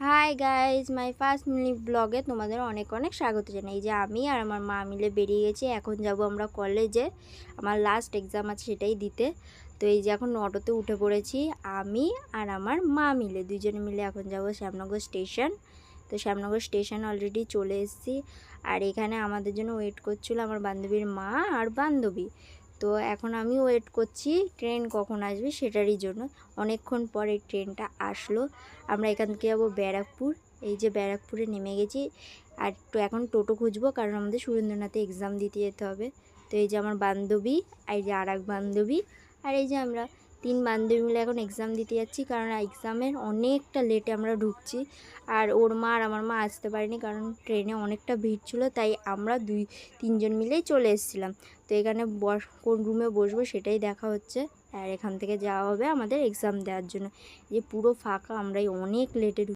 Hi guys, my first mini ব্লগে তোমাদের অনেক অনেক স্বাগত জানাই। এই যে আমি আর আমার মা মিলে বেরিয়ে গেছি। এখন যাব আমরা কলেজে, আমার লাস্ট এক্সাম আছে সেটাই দিতে। তো এই যে এখন অটোতে উঠে পড়েছি, আমি আর আমার মা মিলে দুজনে মিলে এখন যাব শ্যামনগর স্টেশন। তো শ্যামনগর স্টেশন অলরেডি চলে এসেছি। আর এখানে আমাদের জন্য ওয়েট করছিল আমার বান্ধবীর মা আর বান্ধবী। তো এখন আমি ওয়েট করছি ট্রেন কখন আসবে সেটারই জন্য। অনেকক্ষণ পরে ট্রেনটা আসলো। আমরা এখান থেকে যাবো ব্যারাকপুর। এই যে ব্যারাকপুরে নেমে গেছি। আর তো এখন টোটো খুঁজবো, কারণ আমাদের সুরেন্দ্রনাথে এক্সাম দিতে যেতে হবে। তো এই যে আমার বান্ধবী, এই যে আর এক বান্ধবী, আর এই যে আমরা তিন বান্ধবী মিলে এখন এক্সাম দিতে যাচ্ছি, কারণ এক্সামের অনেকটা লেটে আমরা ঢুকছি। আর ওর মা আর আমার মা আসতে পারেনি, কারণ ট্রেনে অনেকটা ভিড় ছিল, তাই আমরা তিনজন মিলেই চলে এসেছিলাম। তো এখানে কোন রুমে বসবো সেটাই দেখা হচ্ছে। আর এখান থেকে যাওয়া হবে আমাদের এক্সাম দেওয়ার জন্য। যে পুরো ফাঁকা, আমরাই অনেক লেটে